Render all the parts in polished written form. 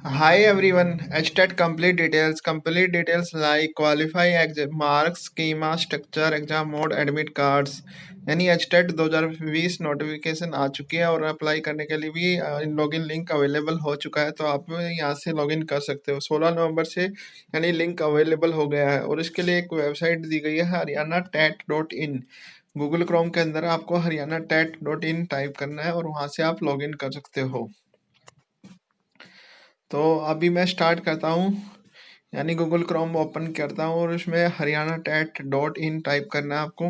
Hi everyone. HTET complete details like qualify exam marks, schema, structure, exam mode, admit cards. यानी HTET 2020 notification आ चुकी है और apply करने के लिए भी लॉगिन लिंक अवेलेबल हो चुका है, तो आप यहाँ से लॉगिन कर सकते हो। 16 नवंबर से यानी लिंक अवेलेबल हो गया है और इसके लिए एक वेबसाइट दी गई है हरियाणा tet.in। गूगल क्रोम के अंदर आपको हरियाणा tet.in टाइप करना है और वहाँ से आप लॉगिन कर सकते हो। तो अभी मैं स्टार्ट करता हूँ, यानी गूगल क्रोम ओपन करता हूँ और उसमें Haryana TET dot in type करना है आपको।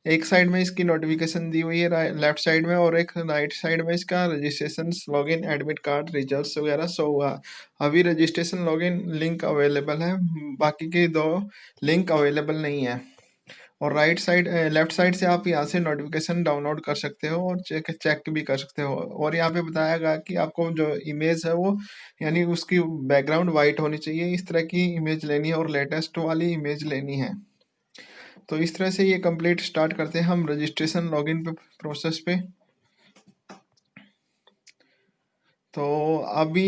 एक साइड में इसकी नोटिफिकेशन दी हुई है लेफ्ट साइड में, और एक राइट साइड में इसका registration login admit card results वगैरह शो हुआ। अभी रजिस्ट्रेशन लॉगिन लिंक अवेलेबल है, बाकी के दो लिंक अवेलेबल नहीं है। और राइट साइड लेफ्ट साइड से आप यहाँ से नोटिफिकेशन डाउनलोड कर सकते हो और चेक चेक भी कर सकते हो। और यहाँ पे बताया गया कि आपको जो इमेज है वो यानी उसकी बैकग्राउंड वाइट होनी चाहिए, इस तरह की इमेज लेनी है और लेटेस्ट वाली इमेज लेनी है। तो इस तरह से ये कंप्लीट स्टार्ट करते हैं हम रजिस्ट्रेशन लॉगिन पे प्रोसेस पे। तो अभी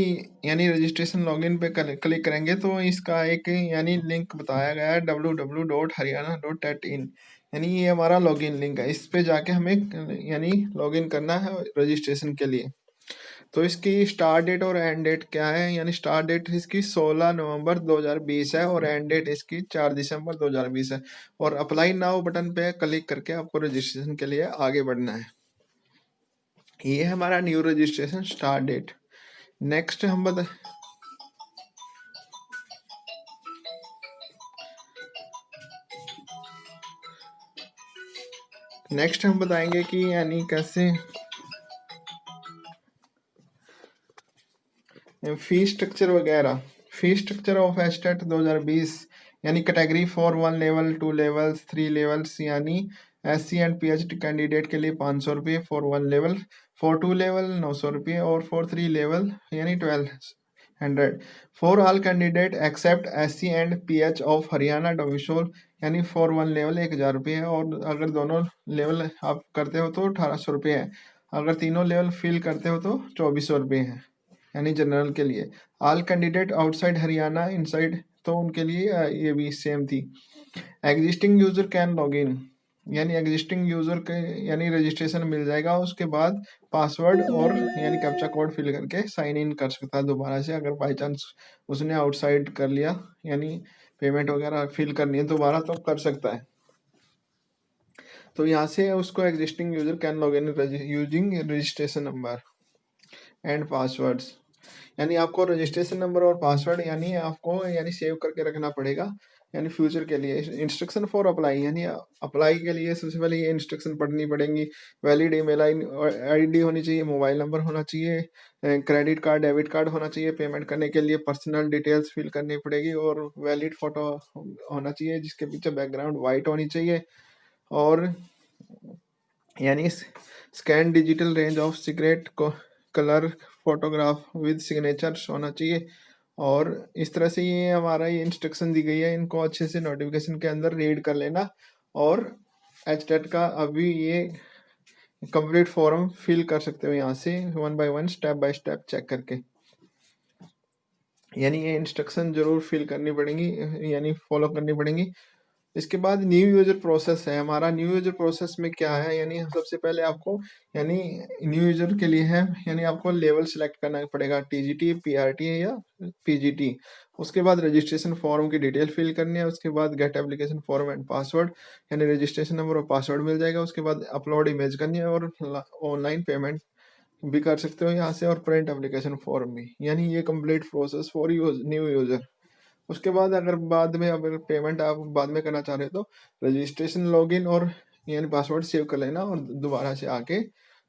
यानी रजिस्ट्रेशन लॉगिन पे क्लिक करेंगे तो इसका एक यानी लिंक बताया गया है www.haryana.tet.in, यानी ये हमारा लॉगिन लिंक है। इस पे जाके हमें यानी लॉगिन करना है रजिस्ट्रेशन के लिए। तो इसकी स्टार्ट डेट और एंड डेट क्या है, यानी स्टार्ट डेट इसकी 16 नवंबर 2020 है और एंड डेट इसकी 4 दिसंबर 2020 है। और अप्लाई नाउ बटन पे क्लिक करके आपको रजिस्ट्रेशन के लिए आगे बढ़ना है। ये है हमारा new registration start date. Next हम बताएंगे कि यानी कैसे फी स्ट्रक्चर वगैरह। फी स्ट्रक्चर ऑफ एस्टेट 2020 यानी category for 1 level 2 levels 3 levels, यानी SC एंड PhD कैंडिडेट के लिए 500 रुपये फॉर 1 लेवल, फॉर 2 लेवल 900 रुपये और फॉर 3 लेवल यानी 1200। For all candidate except SC and PH of Haryana domicile यानी फॉर 1 लेवल 1000 रुपये है, और अगर दोनों लेवल आप करते हो तो 1800 रुपये है। अगर तीनों लेवल फिल करते हो तो 2400 रुपये है, यानी जनरल के लिए। All candidate outside Haryana inside, तो उनके लिए ये भी सेम थी। Existing user can log in, यानी एग्जिस्टिंग यूजर के यानी रजिस्ट्रेशन मिल जाएगा, उसके बाद पासवर्ड और यानी कैप्चा कोड फिल करके साइन इन कर सकता है दोबारा से। अगर बाई चांस उसने आउटसाइड कर लिया यानी पेमेंट वगैरह फिल करनी है दोबारा तो कर सकता है। तो यहाँ से उसको existing user can log in using registration number and passwords, यानी आपको रजिस्ट्रेशन नंबर और पासवर्ड यानी आपको यानी सेव करके रखना पड़ेगा, यानी फ्यूचर के लिए। इंस्ट्रक्शन फॉर अप्लाई, यानी अप्लाई के लिए सबसे पहले ये इंस्ट्रक्शन पढ़नी पड़ेंगी। वैलिड ईमेल आईडी होनी चाहिए, मोबाइल नंबर होना चाहिए, क्रेडिट कार्ड डेबिट कार्ड होना चाहिए, पेमेंट करने के लिए पर्सनल डिटेल्स फिल करनी पड़ेगी और वैलिड फोटो होना चाहिए जिसके पीछे बैकग्राउंड वाइट होनी चाहिए, और यानी scan digital range of cigarette colour photograph with signatures होना चाहिए। और इस तरह से ये हमारा ये इंस्ट्रक्शन दी गई है, इनको अच्छे से नोटिफिकेशन के अंदर रीड कर लेना। और HTET का अभी ये कंप्लीट फॉर्म फिल कर सकते हो यहाँ से 1 by 1 step by step check करके, यानी ये इंस्ट्रक्शन जरूर फिल करनी पड़ेंगी यानी फॉलो करनी पड़ेंगी। इसके बाद न्यू यूजर प्रोसेस है हमारा। न्यू यूजर प्रोसेस में क्या है, यानी सबसे पहले आपको यानी न्यू यूजर के लिए है यानी आपको लेवल सिलेक्ट करना पड़ेगा, TGT PRT या PGT। उसके बाद रजिस्ट्रेशन फॉर्म की डिटेल फिल करनी है, उसके बाद get application form and password यानी रजिस्ट्रेशन नंबर और पासवर्ड मिल जाएगा। उसके बाद अपलोड इमेज करनी है और ऑनलाइन पेमेंट भी कर सकते हो यहाँ से, और प्रिंट एप्लीकेशन फॉर्म भी, यानी ये complete process for new user. उसके बाद अगर बाद में अगर पेमेंट आप बाद में करना चाह रहे हो तो रजिस्ट्रेशन लॉगिन और यानी पासवर्ड सेव कर लेना और दोबारा से आके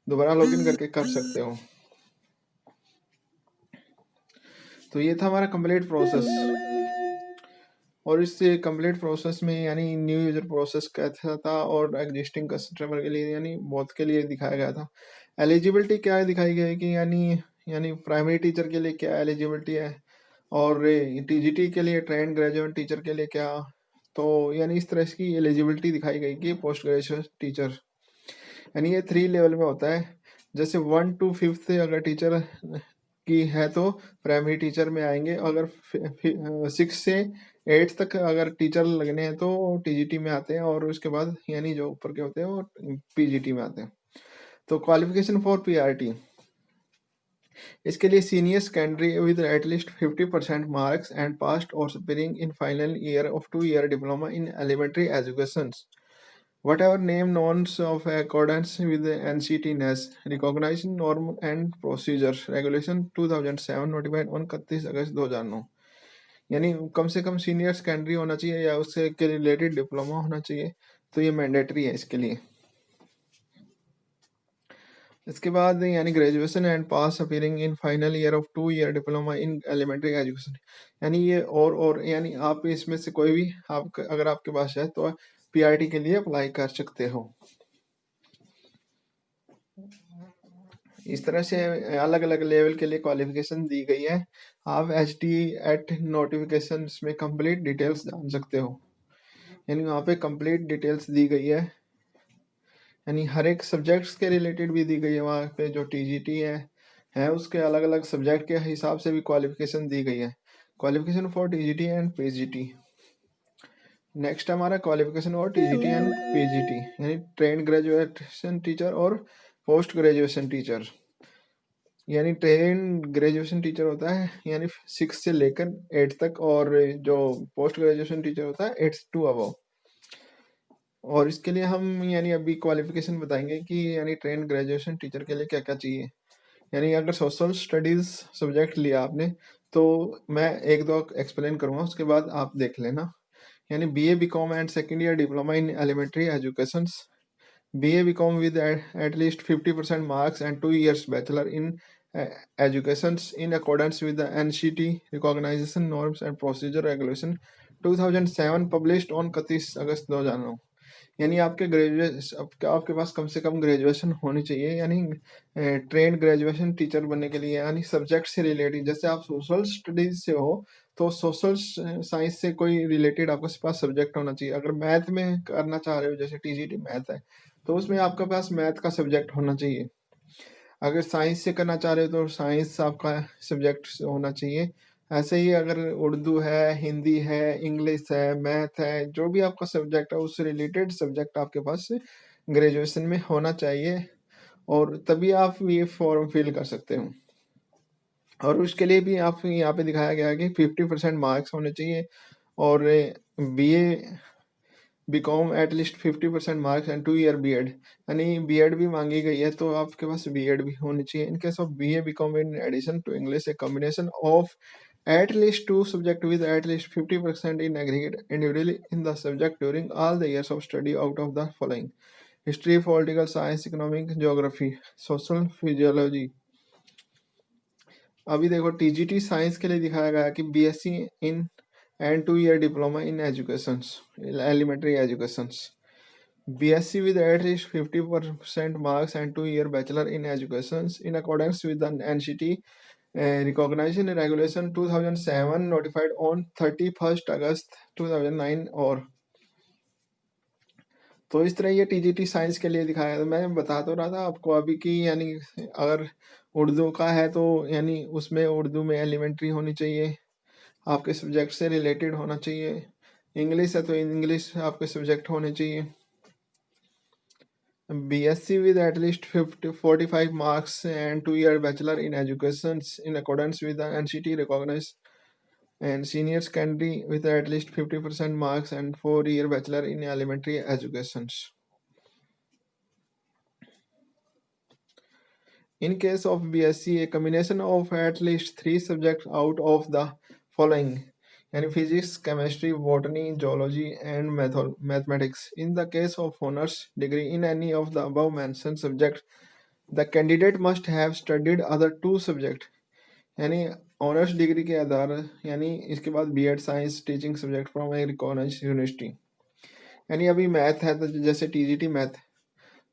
दोबारा लॉगिन करके कर सकते हो। तो ये था हमारा कंप्लीट प्रोसेस। और इस कंप्लीट प्रोसेस में यानी न्यू यूजर प्रोसेस कैसा था और एग्जिस्टिंग कस्टमर के लिए यानी बहुत के लिए दिखाया गया था। एलिजिबिलिटी क्या है दिखाई गई कि यानी प्राइमरी टीचर के लिए क्या एलिजिबिलिटी है, और TGT के लिए ट्रेंड ग्रेजुएट टीचर के लिए क्या। तो यानी इस तरह की एलिजिबिलिटी दिखाई गई कि पोस्ट ग्रेजुएट टीचर यानी ये 3 लेवल में होता है। जैसे 1 to 5th अगर टीचर की है तो प्राइमरी टीचर में आएंगे, अगर 6 से 8 तक अगर टीचर लगने हैं तो टीजीटी में आते हैं, और उसके बाद यानी जो ऊपर के होते हैं वो पीजीटी में आते हैं। तो क्वालिफिकेशन फॉर पीआरटी, इसके लिए senior secondary with at least 50% marks and passed और superior इन final year of 2 year diploma in elementary education whatever name norms of accordance with the NCT NAS recognized norm and procedures regulation 2007 notified on 31 अगस्त 2009। यानी कम से कम senior secondary होना चाहिए या उससे के related diploma होना चाहिए, तो ये मैंडेटरी है इसके लिए। इसके बाद यानी graduation and pass appearing in final year of 2 year diploma in elementary education, यानी ये और यानी आप इसमें से कोई भी आप अगर आपके पास है तो पीआरटी के लिए अप्लाई कर सकते हो। इस तरह से अलग अलग लेवल के लिए क्वालिफिकेशन दी गई है। आप HT नोटिफिकेशन में कंप्लीट डिटेल्स जान सकते हो, यानी वहाँ पे कंप्लीट डिटेल्स दी गई है, यानी हर एक सब्जेक्ट्स के रिलेटेड भी दी गई है। वहाँ पे जो टीजीटी है उसके अलग अलग सब्जेक्ट के हिसाब से भी क्वालिफिकेशन दी गई है। Qualification for TGT and PGT. Next हमारा क्वालिफिकेशन और टीजीटी एंड पीजीटी, यानी ट्रेंड ग्रेजुएशन टीचर और पोस्ट ग्रेजुएशन टीचर। यानी ट्रेंड ग्रेजुएशन टीचर होता है यानी 6 से लेकर 8 तक, और जो पोस्ट ग्रेजुएशन टीचर होता है 8 to above। और इसके लिए हम यानी अभी क्वालिफिकेशन बताएंगे कि यानी ट्रेंड ग्रेजुएशन टीचर के लिए क्या क्या चाहिए। यानी अगर सोशल स्टडीज सब्जेक्ट लिया आपने तो मैं एक दो एक्सप्लेन करूंगा, उसके बाद आप देख लेना। यानी BA BCom and second year diploma in elementary education, BA BCom with at least 50% marks and 2 years bachelor in education in accordance with the NCT recognition norms and procedure regulation 2007 published on 31 अगस्त 2009। यानी आपके आपके पास कम से कम graduation होनी चाहिए, यानी trend graduation teacher बनने के लिए, यानी सब्जेक्ट से रिलेटेड। जैसे आप सोशल स्टडीज से हो तो सोशल साइंस से कोई रिलेटेड आपके पास सब्जेक्ट होना चाहिए। अगर मैथ में करना चाह रहे हो, जैसे टीजीटी मैथ है, तो उसमें आपके पास मैथ का सब्जेक्ट होना चाहिए। अगर साइंस से करना चाह रहे हो तो साइंस आपका सब्जेक्ट होना चाहिए। ऐसे ही अगर उर्दू है, हिंदी है, इंग्लिश है, मैथ है, जो भी आपका सब्जेक्ट है उससे रिलेटेड सब्जेक्ट आपके पास ग्रेजुएशन में होना चाहिए, और तभी आप ये फॉर्म फिल कर सकते हो। और उसके लिए भी आप यहाँ पे दिखाया गया है कि 50% मार्क्स होने चाहिए, और BA BCom at least 50% marks and 2 year BEd, यानी BEd भी मांगी गई है तो आपके पास BEd भी होनी चाहिए। In case of BA BCom in addition to English a combination of at least 2 subject with at least 50% in aggregate individually in the subject during all the years of study out of the following: history, political science, economic, geography, social, physiology। अभी देखो TGT science के लिए दिखाया गया कि BSc in and 2 year diploma in education elementary education, BSc with at least 50% marks and 2 year bachelor in education in accordance with the NCT recognition regulation 2007 notified on 31st August 2009। और तो इस तरह ये TGT साइंस के लिए दिखाया था। मैं बता तो रहा था आपको अभी कि यानी अगर उर्दू का है तो यानी उसमें उर्दू में एलिमेंट्री होनी चाहिए, आपके सब्जेक्ट से रिलेटेड होना चाहिए। इंग्लिश है तो इंग्लिश आपके सब्जेक्ट होने चाहिए। BSc with at least 45 marks and 2 year bachelor in education in accordance with the NCT recognized, and senior secondary with at least 50% marks and 4 year bachelor in elementary education। In case of BSc, a combination of at least 3 subjects out of the following: and physics, chemistry, botany, zoology, and mathematics. In the case of honors degree in any of the above mentioned subjects, the candidate must have studied other 2 subjects। यानी honours degree के आधार, यानी इसके बाद BEd science teaching subject from a recognised university. यानी अभी math है तो जैसे TGT मैथ,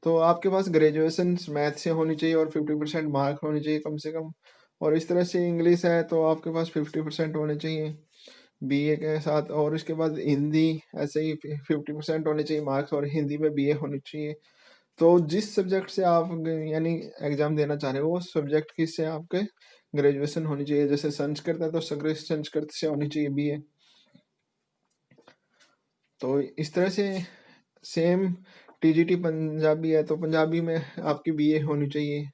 तो आपके पास ग्रेजुएशन मैथ से होनी चाहिए और 50% मार्क होने चाहिए कम से कम। और इस तरह से इंग्लिश है तो आपके पास 50% होने चाहिए BA के साथ, और इसके बाद हिंदी ऐसे ही 50% होने चाहिए मार्क्स, और हिंदी में BA होनी चाहिए। तो जिस सब्जेक्ट से आप यानी एग्जाम देना चाह रहे हो वो सब्जेक्ट किससे आपके ग्रेजुएशन होनी चाहिए। जैसे संस्कृत है तो संस्कृत से होनी चाहिए बीए। तो इस तरह से सेम टीजीटी पंजाबी है तो पंजाबी में आपकी बीए होनी चाहिए।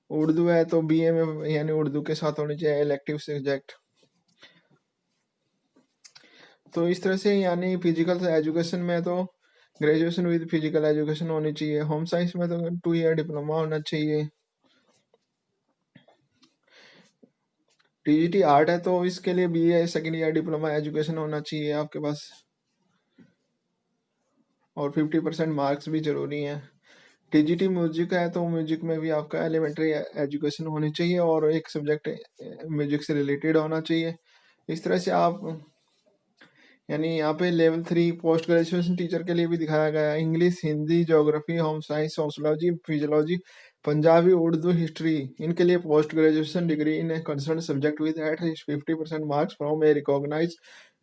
उर्दू है तो बीए में यानी उर्दू के साथ होनी चाहिए इलेक्टिव सब्जेक्ट। तो इस तरह से यानी फिजिकल एजुकेशन में तो ग्रेजुएशन विद फिजिकल एजुकेशन होनी चाहिए। होम साइंस में तो 2 ईयर डिप्लोमा होना चाहिए। टीजीटी आर्ट है तो इसके लिए BA second year diploma education होना चाहिए आपके पास, और 50% मार्क्स भी जरूरी हैं। टीजीटी म्यूजिक है तो म्यूजिक में भी आपका एलिमेंट्री एजुकेशन होनी चाहिए और एक सब्जेक्ट म्यूजिक से रिलेटेड होना चाहिए। इस तरह से आप यानी यहाँ पे लेवल 3 पोस्ट ग्रेजुएशन टीचर के लिए भी दिखाया गया है। English, Hindi, geography, home science, sociology, physiology, Punjabi, Urdu, history, इनके लिए post graduation degree in a concern subject with at least 50% marks from a recognize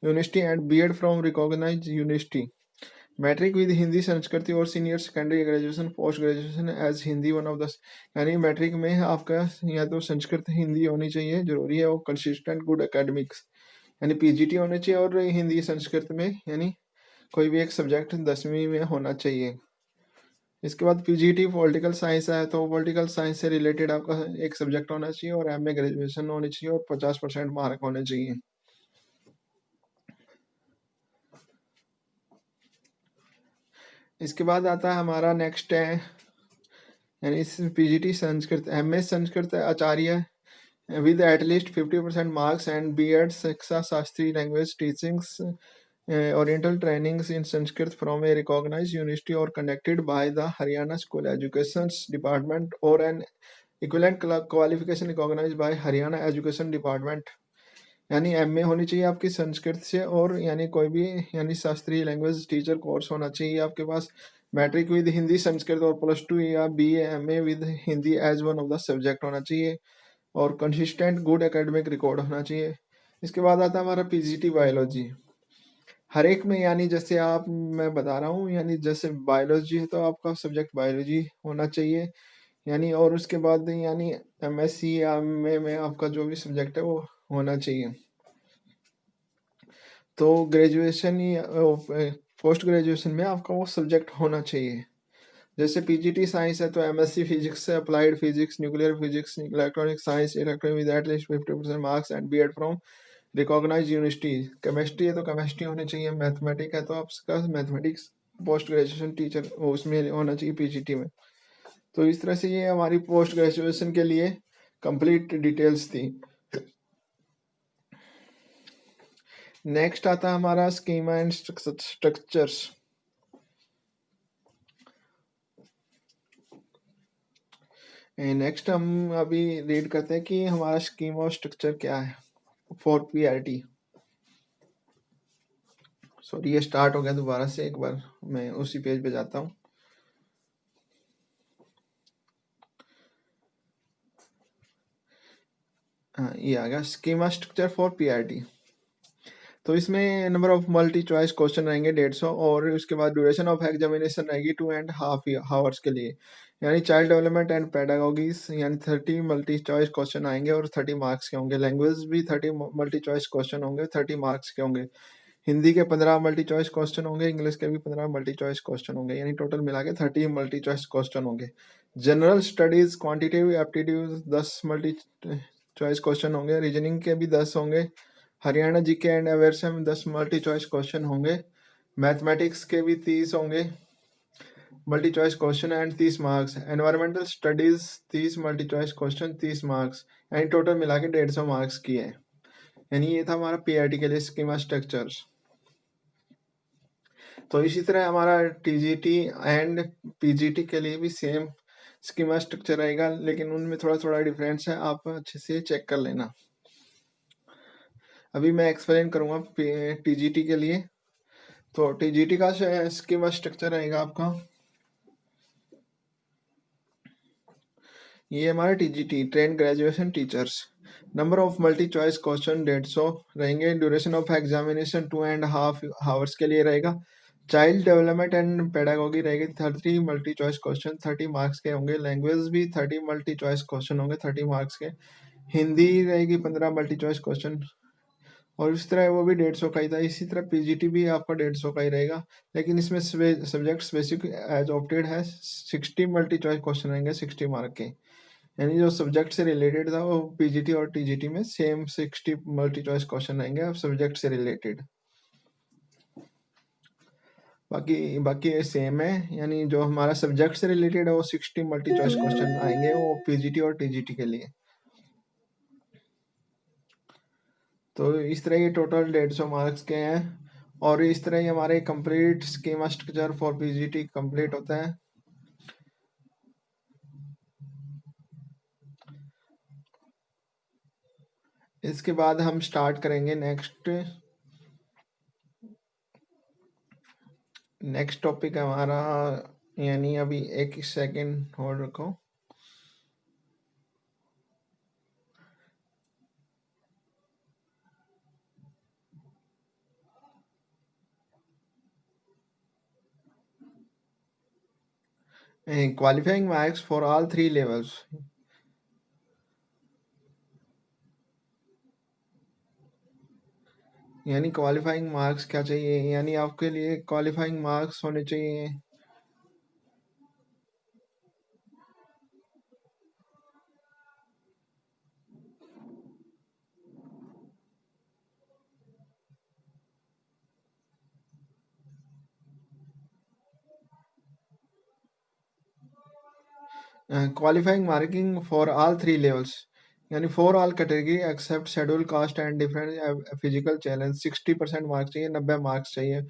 university and BEd from recognise university. Matric with Hindi, Sanskrit और senior secondary graduation post graduation as Hindi one of the, यानी matric में आपका या तो संस्कृत हिंदी होनी चाहिए जरूरी है, और कंसिस्टेंट गुड एकेडमिक्स यानी पीजीटी होना चाहिए, और हिंदी संस्कृत में यानी कोई भी एक सब्जेक्ट 10वीं में होना चाहिए। इसके बाद पीजीटी पॉलिटिकल साइंस है तो पॉलिटिकल साइंस से रिलेटेड आपका एक सब्जेक्ट होना चाहिए और एमए ग्रेजुएशन होनी चाहिए और 50% मार्क होने चाहिए। इसके बाद आता है हमारा नेक्स्ट है यानी इस PGT Sanskrit, MA Sanskrit Acharya with at least 50% marks and B.Ed शिक्षा Shastri language teachings oriental trainings in Sanskrit from a recognized university or conducted by the Haryana School Education Department or an equivalent qualification recognized by Haryana Education Department। यानी MA होनी चाहिए आपकी संस्कृत से, और यानी कोई भी यानी शास्त्रीय लैंग्वेज टीचर कोर्स होना चाहिए आपके पास। मैट्रिक विद हिंदी संस्कृत और +2 या BA MA with Hindi as one of the subject होना चाहिए, और कंसिस्टेंट गुड एकेडमिक रिकॉर्ड होना चाहिए। इसके बाद आता है हमारा पीजीटी बायोलॉजी। हर एक में यानी जैसे आप मैं बता रहा हूँ यानी जैसे बायोलॉजी है तो आपका सब्जेक्ट बायोलॉजी होना चाहिए यानी, और उसके बाद यानी एमएससी या एमए में आपका जो भी सब्जेक्ट है वो होना चाहिए। तो ग्रेजुएशन या पोस्ट ग्रेजुएशन में आपका वो सब्जेक्ट होना चाहिए। जैसे पीजीटी साइंस है तो एमएससी फिजिक्स से applied physics, nuclear physics, electronic science, electronic with at least 50% marks and BEd from recognise university. Chemistry है तो केमिस्ट्री होनी चाहिए। मैथमेटिक्स है तो आपका मैथमेटिक्स पोस्ट ग्रेजुएशन टीचर उसमें होना चाहिए पीजीटी में। तो इस तरह से ये हमारी पोस्ट ग्रेजुएशन के लिए कंप्लीट डिटेल्स थी। नेक्स्ट आता है हमारा स्कीमा एंड स्ट्रक्चर्स। नेक्स्ट हम अभी रीड करते हैं कि हमारा स्कीम और स्ट्रक्चर क्या है फॉर पीआरटी। सॉरी ये स्टार्ट हो गया दोबारा से, एक बार मैं उसी पेज पे जाता हूँ। हाँ ये आ गया स्कीमा स्ट्रक्चर फॉर पीआरटी। तो इसमें number of multi choice question रहेंगे 150, और उसके बाद ड्यूरेशन ऑफ एग्जामिनेशन रहेगी 2.5 आवर्स के लिए। यानी चाइल्ड डेवलपमेंट एंड पेडागोगीज यानी 30 मल्टी चॉइस क्वेश्चन आएंगे और 30 मार्क्स के होंगे। लैंग्वेज भी 30 मल्टी चॉइस क्वेश्चन होंगे, 30 मार्क्स के होंगे। हिंदी के 15 मल्टी चॉइस क्वेश्चन होंगे, इंग्लिश के भी 15 मल्टी चॉइस क्वेश्चन होंगे, यानी टोटल मिला के 30 मल्टी चॉइस क्वेश्चन होंगे। General studies quantitative aptitude 10 multi choice question होंगे। रीजनिंग के भी 10 होंगे। हरियाणा जीके एंड अवेयरनेस में 10 मल्टी चॉइस क्वेश्चन होंगे। मैथमेटिक्स के भी 30 होंगे multi choice question and 30 marks. Environmental studies 30 multi choice question 30 marks, यानी टोटल मिला के 150 मार्क्स की है। यानी ये था हमारा पीआरटी के लिए स्कीमा स्ट्रक्चर्स। तो इसी तरह हमारा टीजीटी एंड पीजीटी के लिए भी सेम स्कीमा स्ट्रक्चर रहेगा, लेकिन उनमें थोड़ा थोड़ा डिफरेंस है, आप अच्छे से चेक कर लेना। अभी मैं एक्सप्लेन करूंगा टीजीटी के लिए। तो टीजीटी का स्कीमा स्ट्रक्चर रहेगा आपका ये हमारा TGT trend graduation teachers. Number of multi choice question 150 रहेंगे। ड्यूरेशन ऑफ एग्जामिनेशन 2.5 आवर्स के लिए रहेगा। चाइल्ड डेवलपमेंट एंड पेडागोगी रहेगी 30 मल्टी चॉइस क्वेश्चन 30 मार्क्स के होंगे। लैंग्वेज भी 30 मल्टी चॉइस क्वेश्चन होंगे 30 मार्क्स के। हिंदी रहेगी 15 मल्टी चॉइस क्वेश्चन, और इस तरह वो भी 150 का ही था। इसी तरह पीजीटी भी आपका 150 का ही रहेगा, लेकिन इसमें सब्जेक्ट स्पेसिफिक एज ऑप्टेड है 60 मल्टी चॉइस क्वेश्चन रहेंगे 60 मार्क के। यानी जो सब्जेक्ट से रिलेटेड था वो पीजीटी और टीजीटी में सेम 60 मल्टी चॉइस क्वेश्चन रहेंगे अब सब्जेक्ट से रिलेटेड। बाकी बाकी सेम है, यानी जो हमारा सब्जेक्ट से रिलेटेड है वो 60 मल्टी चॉइस क्वेश्चन आएंगे वो पीजीटी और टीजीटी के लिए। तो इस तरह ये टोटल 150 मार्क्स के हैं, और इस तरह ही हमारे complete schema structure for PGT complete होता है। इसके बाद हम स्टार्ट करेंगे नेक्स्ट टॉपिक हमारा, यानी अभी एक सेकंड होल्ड रखो। Qualifying marks for all 3 levels, यानी क्वालिफाइंग मार्क्स क्या चाहिए, यानी आपके लिए क्वालिफाइंग मार्क्स होने चाहिए qualifying marking for all 3 levels, यानी for all category except schedule caste and different physical challenge 60% marks चाहिए, 90 मार्क्स चाहिए।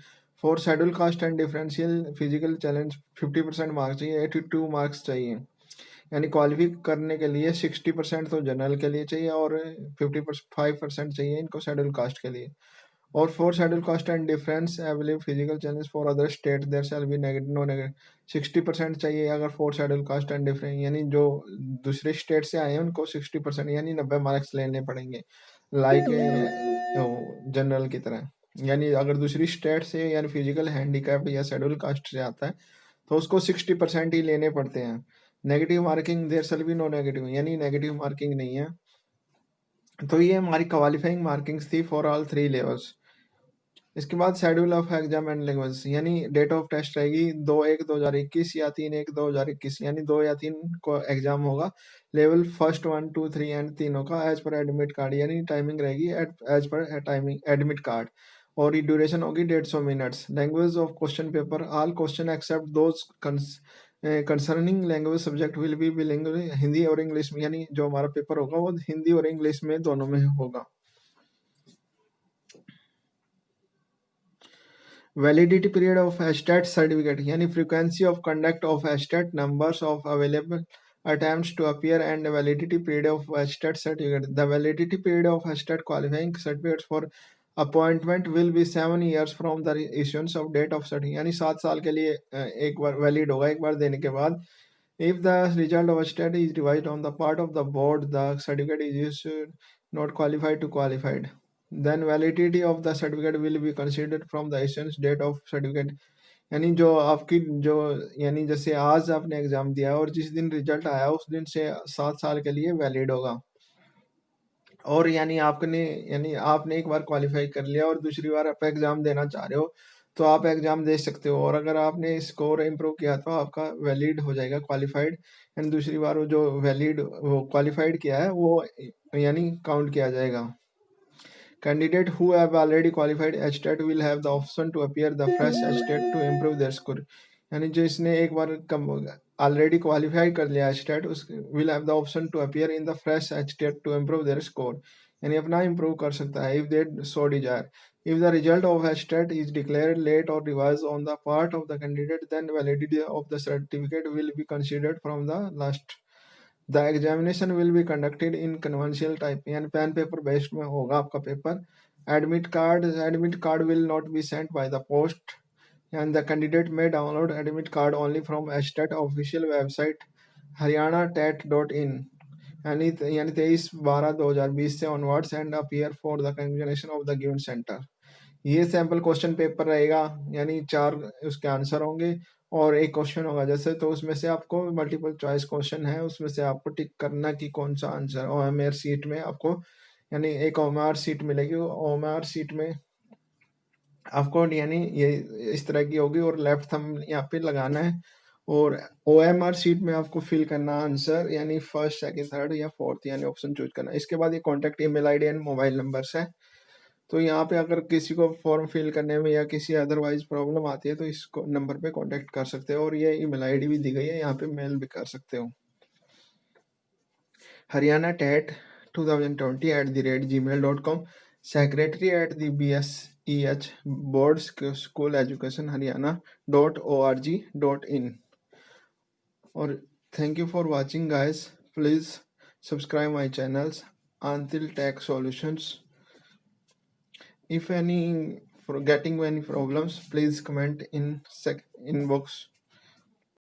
for schedule caste and differential physical challenge 50% marks चाहिए, 82 मार्क्स चाहिए। यानी क्वालिफाई करने के लिए 60% तो जनरल के लिए चाहिए और 55% चाहिए इनको शेड्यूल कास्ट के लिए। और for schedule caste and difference available physical challenge for other state there shall be negative no negative 60% चाहिए अगर for schedule caste and difference, यानी जो दूसरे स्टेट से आए हैं उनको 60% यानी 90 मार्क्स लेने पड़ेंगे लाइक जनरल की तरह। यानी अगर दूसरी स्टेट से यानी फिजिकल हैंडीकैप या शेड्यूल कास्ट से आता है तो उसको 60% ही लेने पड़ते हैं। Negative marking there shall be no negative, यानी नेगेटिव मार्किंग नहीं है। तो ये हमारी क्वालिफाइंग मार्किंग्स थी फॉर ऑल 3 लेवल्स। इसके बाद schedule of exam and language, यानी डेट ऑफ टेस्ट रहेगी 2/1/2021 या 3/1/2021, यानी 2 या 3 को एग्जाम होगा। लेवल फर्स्ट 1 2 3 एंड तीनों का एज पर एडमिट कार्ड, यानी टाइमिंग रहेगी as per timing admit card, और ये ड्यूरेशन होगी 150 minutes. Language of question paper all questions except those concerning language subject will be bilingual, Hindi और इंग्लिश में, यानी जो हमारा पेपर होगा वो हिंदी और इंग्लिश में दोनों में होगा। Validity period of estate certificate, यानी frequency of conduct of estate, numbers of available attempts to appear and validity period of state certificate. The validity period of state qualifying certificates for appointment will be 7 years from the issuance of date of certificate, यानी 7 साल के लिए एक बार valid होगा एक बार देने के बाद। If the result of state is revised on the part of the board, the certificate is issued not qualified to qualified, then validity of the certificate will be considered from the issuance date of certificate, यानी जो आपकी जो यानी जैसे आज आपने exam दिया और जिस दिन रिजल्ट आया उस दिन से 7 साल के लिए वैलिड होगा। और यानी आपने एक बार क्वालिफाई कर लिया और दूसरी बार आप एग्जाम देना चाह रहे हो तो आप एग्जाम दे सकते हो, और अगर आपने स्कोर इम्प्रूव किया तो आपका वैलिड हो जाएगा क्वालिफाइड, एंड दूसरी बार वो जो वैलिड वो क्वालिफाइड किया है वो यानी काउंट किया जाएगा। Candidate who have already qualified HTET will have the option to appear the fresh HTET to improve their score, यानी जो इसने एक बार ऑलरेडी क्वालिफाई कर लिया HTET उस will have the option to appear in the fresh HTET to improve their score, यानी अपना improve कर सकता है if they so desire. If the result of HTET is declared late or revised on the part of the candidate, then validity of the certificate will be considered from the last. The examination will be conducted in conventional type, यानी pen paper based में होगा आपका पेपर। Admit card will not be sent by the post, and the candidate may download admit card only from estate official website Haryana TET dot in, यानी 23/12/2020 से onwards and appear for the examination of the given centre. ये sample question paper रहेगा, यानी 4 उसके answer होंगे और एक question होगा जैसे, तो उसमें से आपको मल्टीपल चॉइस क्वेश्चन है, उसमें से आपको टिक करना कि कौन सा आंसर। ओएमआर सीट में आपको, यानी एक ओएमआर सीट मिलेगी, ओएमआर सीट में आपको यानी ये इस तरह की होगी और लेफ्ट थंब यहाँ पे लगाना है और ओएमआर शीट में आपको फिल करना आंसर, यानी फर्स्ट सेकंड थर्ड या फोर्थ यानी ऑप्शन चूज करना। इसके बाद ये contact email ID and mobile numbers है। तो यहाँ पे अगर किसी को फॉर्म फिल करने में या किसी अदरवाइज प्रॉब्लम आती है तो इस नंबर पे कांटेक्ट कर सकते हो और ये ईमेल आईडी भी दी गई है, यहाँ पे मेल भी कर सकते हो। Haryana TET 2020@gmail.com, secretary at the BSEH Board School Education Haryana.org.in। और thank you for watching guys, please subscribe my channels Antil Tech Solutions। If any for getting any problems, please comment in inbox